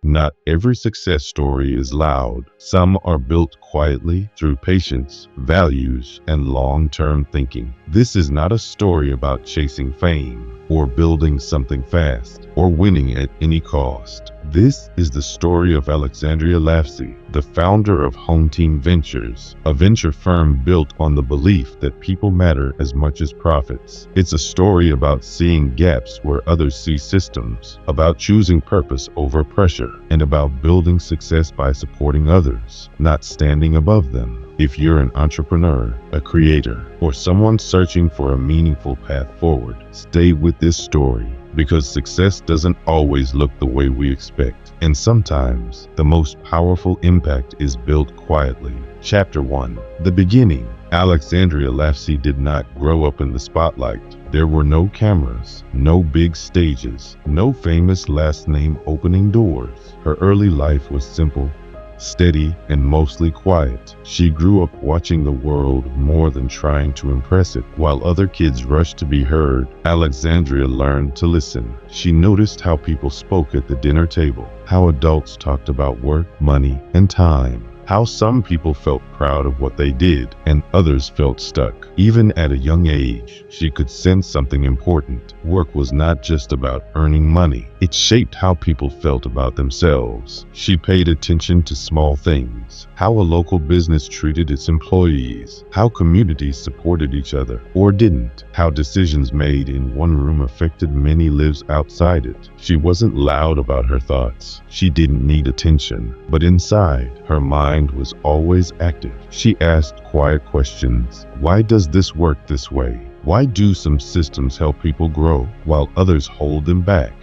Not every success story is loud. Some are built quietly through patience, values, and long-term thinking. This is not a story about chasing fame or building something fast or winning at any cost. This is the story of Alexandria Lafci, the founder of Hometeam Ventures, a venture firm built on the belief that people matter as much as profits. It's a story about seeing gaps where others see systems, about choosing purpose over pressure, and about building success by supporting others, not standing above them. If you're an entrepreneur, a creator, or someone searching for a meaningful path forward, stay with this story. Because success doesn't always look the way we expect, and sometimes the most powerful impact is built quietly. Chapter 1. The beginning. Alexandria Lafci did not grow up in the spotlight. There were no cameras, no big stages, no famous last name opening doors. Her early life was simple, steady, and mostly quiet. She grew up watching the world more than trying to impress it. While other kids rushed to be heard, Alexandria learned to listen. She noticed how people spoke at the dinner table, how adults talked about work, money, and time, how some people felt proud of what they did and others felt stuck. Even at a young age, she could sense something important. Work was not just about earning money. It shaped how people felt about themselves. She paid attention to small things, how a local business treated its employees, how communities supported each other or didn't, how decisions made in one room affected many lives outside it. She wasn't loud about her thoughts. She didn't need attention, but inside, her mind was always active. She asked quiet questions. Why does this work this way? Why do some systems help people grow while others hold them back?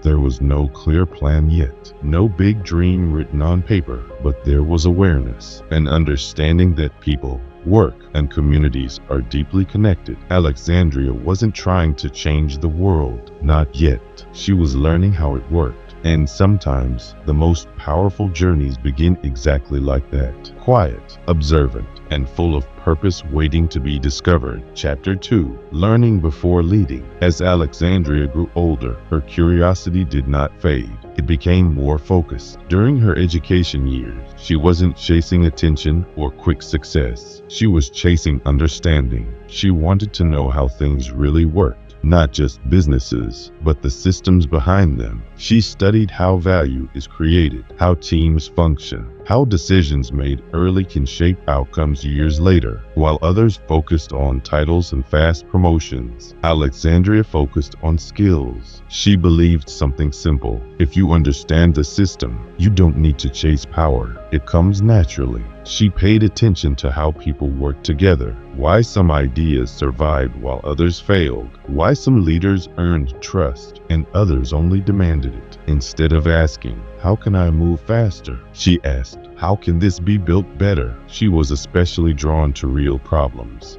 There was no clear plan yet, no big dream written on paper, but there was awareness, an understanding that people, work, and communities are deeply connected. Alexandria wasn't trying to change the world, not yet. She was learning how it worked. And sometimes, the most powerful journeys begin exactly like that. Quiet, observant, and full of purpose waiting to be discovered. Chapter 2. Learning before leading. As Alexandria grew older, her curiosity did not fade. It became more focused. During her education years, she wasn't chasing attention or quick success. She was chasing understanding. She wanted to know how things really worked. Not just businesses, but the systems behind them. She studied how value is created, how teams function, how decisions made early can shape outcomes years later. While others focused on titles and fast promotions, Alexandria focused on skills. She believed something simple. If you understand the system, you don't need to chase power. It comes naturally. She paid attention to how people work together, why some ideas survived while others failed, why some leaders earned trust and others only demanded it. Instead of asking, "How can I move faster?" she asked, "How can this be built better?" She was especially drawn to real problems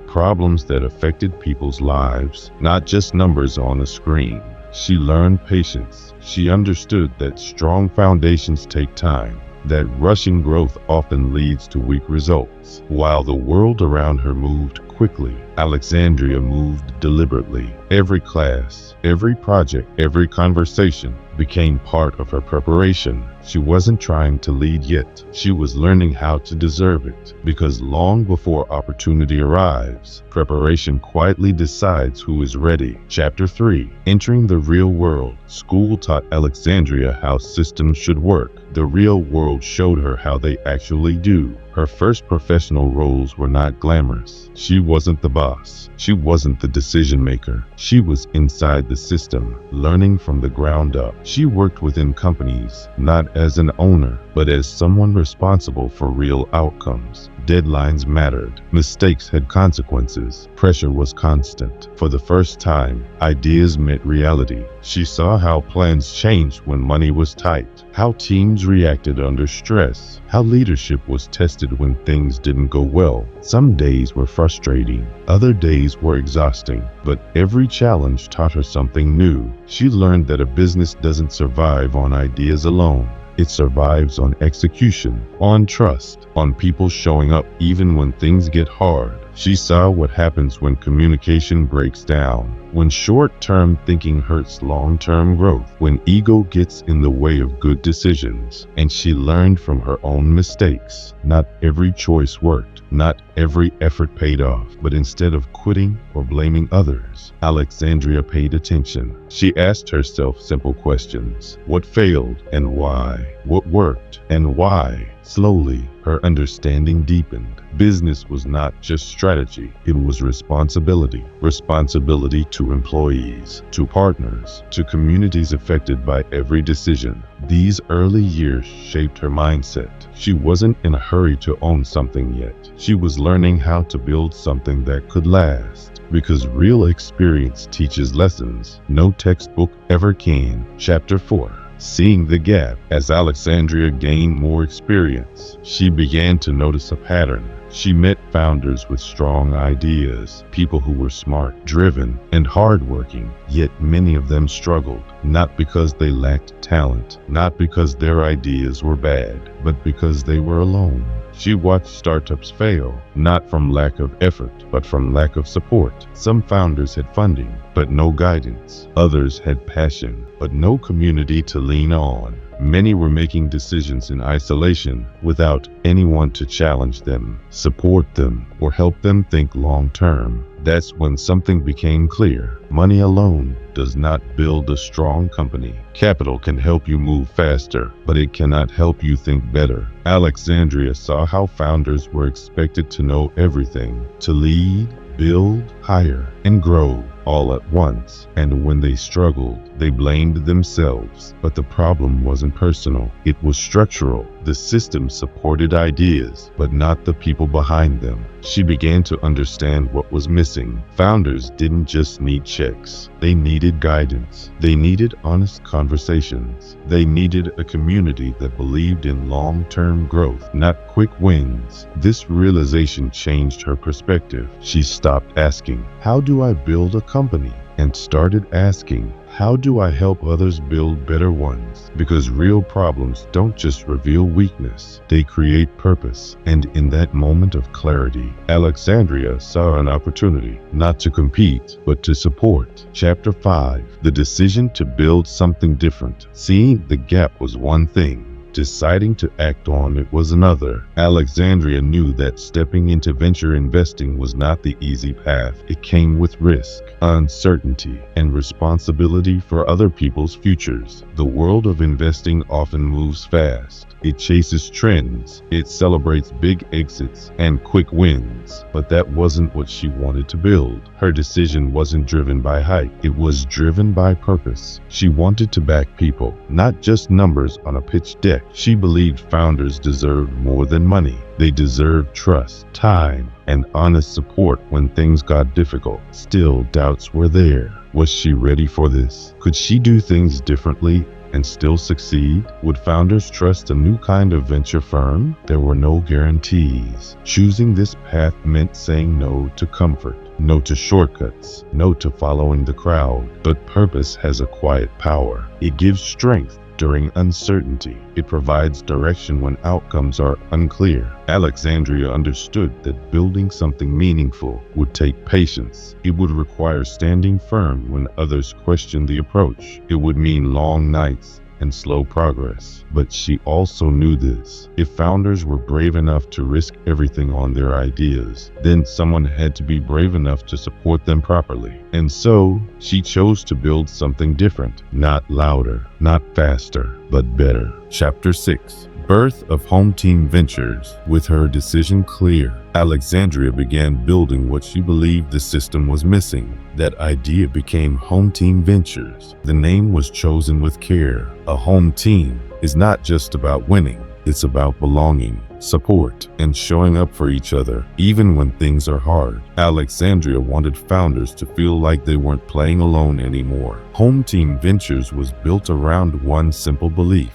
that affected people's lives, not just numbers on a screen. She learned patience. She understood that strong foundations take time, that rushing growth often leads to weak results. While the world around her moved quickly, Alexandria moved deliberately. Every class, every project, every conversation became part of her preparation. She wasn't trying to lead yet. She was learning how to deserve it. Because long before opportunity arrives, preparation quietly decides who is ready. Chapter 3. Entering the real world. School taught Alexandria how systems should work. The real world showed her how they actually do. Her first professional roles were not glamorous. She wasn't the boss. She wasn't the decision maker. She was inside the system, learning from the ground up. She worked within companies, not as an owner, but as someone responsible for real outcomes. Deadlines mattered. Mistakes had consequences. Pressure was constant. For the first time, ideas met reality. She saw how plans changed when money was tight, how teams reacted under stress, how leadership was tested when things didn't go well. Some days were frustrating, other days were exhausting, but every challenge taught her something new. She learned that a business doesn't survive on ideas alone. It survives on execution, on trust, on people showing up even when things get hard. She saw what happens when communication breaks down, when short-term thinking hurts long-term growth, when ego gets in the way of good decisions, and she learned from her own mistakes. Not every choice worked, not every effort paid off, but instead of quitting or blaming others, Alexandria paid attention. She asked herself simple questions. What failed and why? What worked and why? Slowly, her understanding deepened. Business was not just strategy, it was responsibility. Responsibility to employees, to partners, to communities affected by every decision. These early years shaped her mindset. She wasn't in a hurry to own something yet. She was learning how to build something that could last. Because real experience teaches lessons no textbook ever can. Chapter 4. Seeing the gap. As Alexandria gained more experience, she began to notice a pattern. She met founders with strong ideas, people who were smart, driven, and hardworking, yet many of them struggled, not because they lacked talent, not because their ideas were bad, but because they were alone. She watched startups fail, not from lack of effort, but from lack of support. Some founders had funding, but no guidance. Others had passion, but no community to lean on. Many were making decisions in isolation, without anyone to challenge them, support them, or help them think long term. That's when something became clear. Money alone does not build a strong company. Capital can help you move faster, but it cannot help you think better. Alexandria saw how founders were expected to know everything, to lead, build, hire, and grow all at once. And when they struggled, they blamed themselves. But the problem wasn't personal, it was structural. The system supported ideas, but not the people behind them. She began to understand what was missing. Founders didn't just need checks. They needed guidance. They needed honest conversations. They needed a community that believed in long-term growth, not quick wins. This realization changed her perspective. She stopped asking, "How do I build a company?" and started asking, "How do I help others build better ones?" Because real problems don't just reveal weakness, they create purpose. And in that moment of clarity, Alexandria saw an opportunity, not to compete, but to support. Chapter 5. The decision to build something different. Seeing the gap was one thing. Deciding to act on it was another. Alexandria knew that stepping into venture investing was not the easy path. It came with risk, uncertainty, and responsibility for other people's futures. The world of investing often moves fast. It chases trends, it celebrates big exits and quick wins. But that wasn't what she wanted to build. Her decision wasn't driven by hype, it was driven by purpose. She wanted to back people, not just numbers on a pitch deck. She believed founders deserved more than money. They deserved trust, time, and honest support when things got difficult. Still, doubts were there. Was she ready for this? Could she do things differently and still succeed? Would founders trust a new kind of venture firm? There were no guarantees. Choosing this path meant saying no to comfort, no to shortcuts, no to following the crowd. But purpose has a quiet power. It gives strength during uncertainty. It provides direction when outcomes are unclear. Alexandria understood that building something meaningful would take patience. It would require standing firm when others questioned the approach. It would mean long nights and slow progress. But she also knew this. If founders were brave enough to risk everything on their ideas, then someone had to be brave enough to support them properly. And so, she chose to build something different, not louder, not faster, but better. Chapter 6. Birth of Hometeam Ventures. With her decision clear, Alexandria began building what she believed the system was missing. That idea became Hometeam Ventures. The name was chosen with care. A home team is not just about winning, it's about belonging, support, and showing up for each other, even when things are hard. Alexandria wanted founders to feel like they weren't playing alone anymore. Hometeam Ventures was built around one simple belief: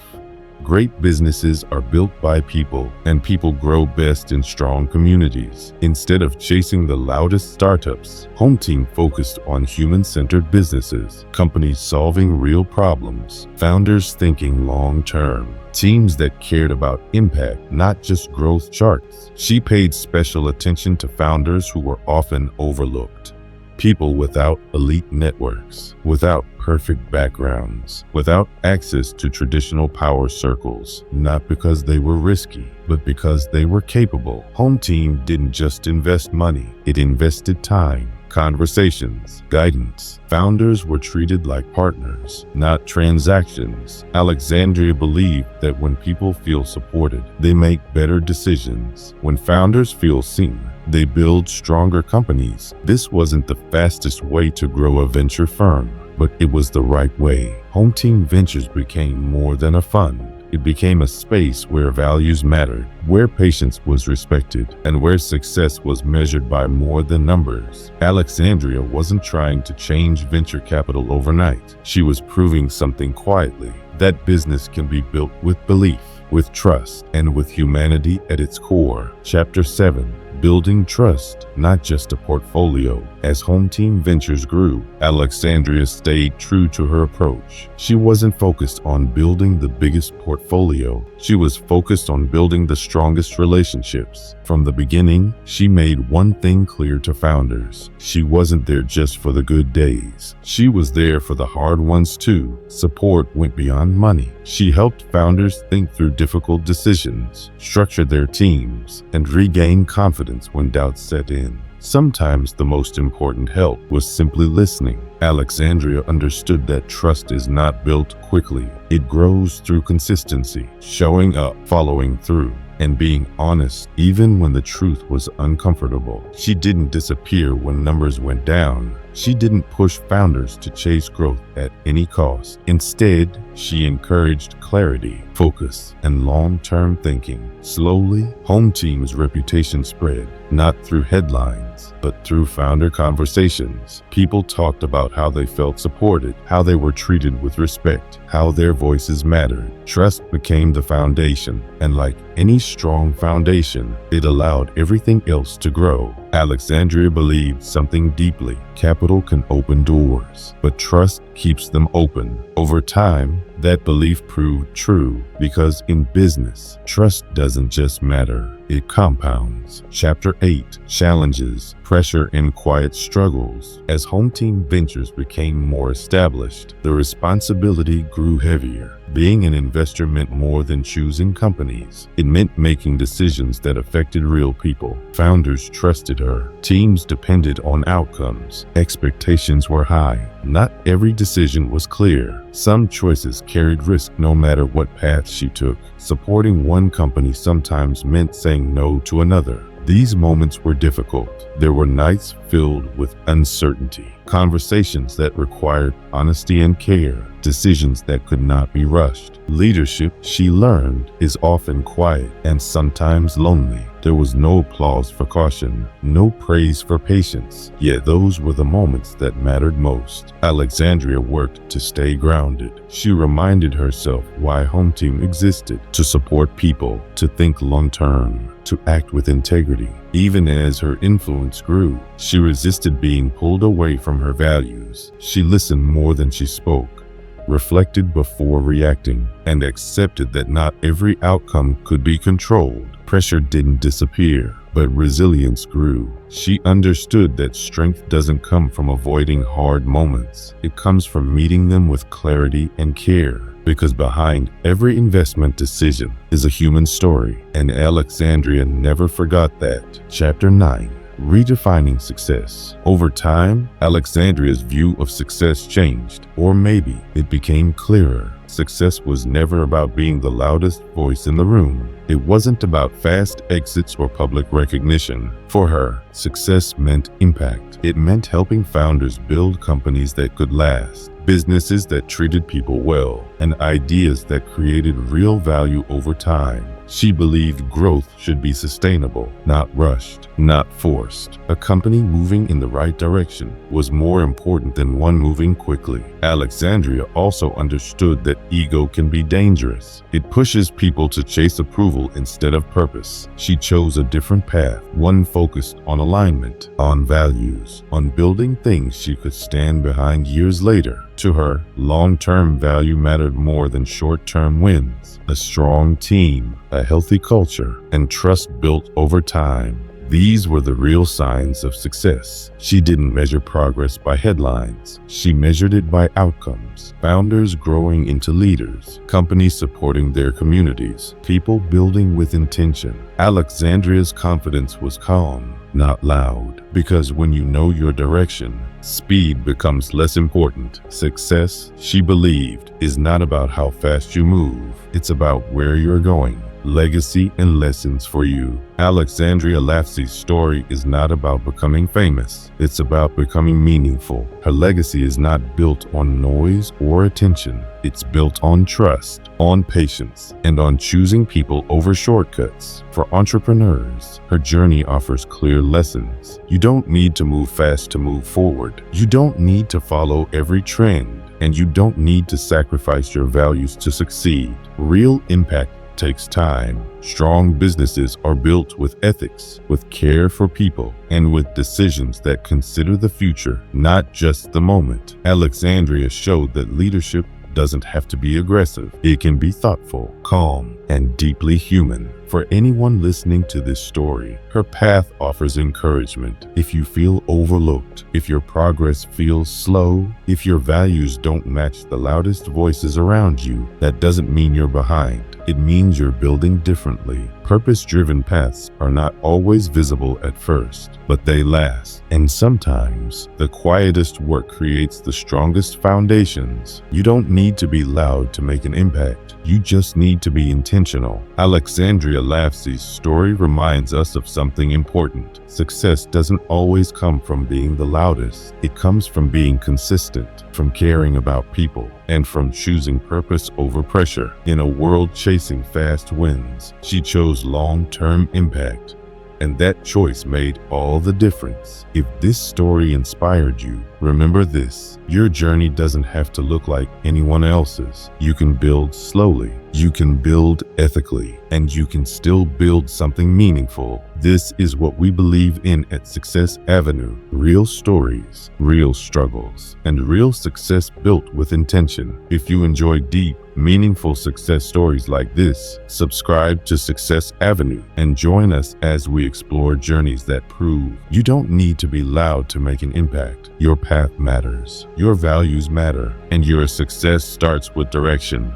Great businesses are built by people, and people grow best in strong communities. Instead of chasing the loudest startups, Hometeam focused on human-centered businesses, companies solving real problems, founders thinking long-term, teams that cared about impact, not just growth charts. She paid special attention to founders who were often overlooked. People without elite networks, without perfect backgrounds, without access to traditional power circles, not because they were risky, but because they were capable. Hometeam didn't just invest money, it invested time, conversations, guidance. Founders were treated like partners, not transactions. Alexandria believed that when people feel supported, they make better decisions. When founders feel seen, they build stronger companies. This wasn't the fastest way to grow a venture firm, but it was the right way. Hometeam Ventures became more than a fund. It became a space where values mattered, where patience was respected, and where success was measured by more than numbers. Alexandria wasn't trying to change venture capital overnight. She was proving something quietly, that business can be built with belief, with trust, and with humanity at its core. Chapter 7. Building trust, not just a portfolio. As Hometeam Ventures grew, Alexandria stayed true to her approach. She wasn't focused on building the biggest portfolio. She was focused on building the strongest relationships. From the beginning, she made one thing clear to founders. She wasn't there just for the good days. She was there for the hard ones too. Support went beyond money. She helped founders think through difficult decisions, structure their teams, and regain confidence when doubts set in. Sometimes the most important help was simply listening. Alexandria understood that trust is not built quickly. It grows through consistency, showing up, following through, and being honest even when the truth was uncomfortable. She didn't disappear when numbers went down. She didn't push founders to chase growth at any cost. Instead, she encouraged clarity, focus, and long-term thinking. Slowly, Hometeam's reputation spread, not through headlines, but through founder conversations. People talked about how they felt supported, how they were treated with respect, how their voices mattered. Trust became the foundation, and like any strong foundation, it allowed everything else to grow. Alexandria believed something deeply. Capital can open doors, but trust keeps them open. Over time, that belief proved true because in business, trust doesn't just matter, it compounds. Chapter 8. Challenges, pressure, and quiet struggles. As Hometeam Ventures became more established, the responsibility grew heavier. Being an investor meant more than choosing companies. It meant making decisions that affected real people. Founders trusted her. Teams depended on outcomes. Expectations were high. Not every decision was clear. Some choices carried risk no matter what path she took. Supporting one company sometimes meant saying no to another. These moments were difficult. There were nights filled with uncertainty, conversations that required honesty and care, decisions that could not be rushed. Leadership, she learned, is often quiet and sometimes lonely. There was no applause for caution, no praise for patience, yet those were the moments that mattered most. Alexandria worked to stay grounded. She reminded herself why Hometeam existed: to support people, to think long-term, to act with integrity. Even as her influence grew, she resisted being pulled away from her values. She listened more than she spoke, reflected before reacting, and accepted that not every outcome could be controlled. Pressure didn't disappear, but resilience grew. She understood that strength doesn't come from avoiding hard moments. It comes from meeting them with clarity and care. Because behind every investment decision is a human story, and Alexandria never forgot that. Chapter 9. Redefining success. Over time, Alexandria's view of success changed, or maybe it became clearer. Success was never about being the loudest voice in the room. It wasn't about fast exits or public recognition. For her, success meant impact. It meant helping founders build companies that could last, businesses that treated people well, and ideas that created real value over time. She believed growth should be sustainable, not rushed, not forced. A company moving in the right direction was more important than one moving quickly. Alexandria also understood that ego can be dangerous. It pushes people to chase approval instead of purpose. She chose a different path, one focused on alignment, on values, on building things she could stand behind years later. To her, long-term value mattered more than short-term wins. A strong team, a healthy culture, and trust built over time. These were the real signs of success. She didn't measure progress by headlines. She measured it by outcomes. Founders growing into leaders, companies supporting their communities, people building with intention. Alexandria's confidence was calm, not loud, because when you know your direction, speed becomes less important. Success, she believed, is not about how fast you move. It's about where you're going. Legacy and lessons for you. Alexandria Lafci's story is not about becoming famous. It's about becoming meaningful. Her legacy is not built on noise or attention. It's built on trust, on patience, and on choosing people over shortcuts. For entrepreneurs, her journey offers clear lessons. You don't need to move fast to move forward. You don't need to follow every trend, and you don't need to sacrifice your values to succeed. Real impact takes time. Strong businesses are built with ethics, with care for people, and with decisions that consider the future, not just the moment. Alexandria showed that leadership doesn't have to be aggressive. It can be thoughtful, calm, and deeply human. For anyone listening to this story, her path offers encouragement. If you feel overlooked, if your progress feels slow, if your values don't match the loudest voices around you, that doesn't mean you're behind. It means you're building differently. Purpose-driven paths are not always visible at first, but they last. And sometimes, the quietest work creates the strongest foundations. You don't need to be loud to make an impact. You just need to be intentional. Alexandria Lafci's story reminds us of something important. Success doesn't always come from being the loudest. It comes from being consistent, from caring about people, and from choosing purpose over pressure. In a world chasing fast wins, she chose long-term impact. And that choice made all the difference. If this story inspired you, remember this: your journey doesn't have to look like anyone else's. You can build slowly, you can build ethically, and you can still build something meaningful. This is what we believe in at Success Avenue. Real stories, real struggles, and real success built with intention. If you enjoy deep, meaningful success stories like this, subscribe to Success Avenue and join us as we explore journeys that prove you don't need to be loud to make an impact. Your path matters, your values matter, and your success starts with direction.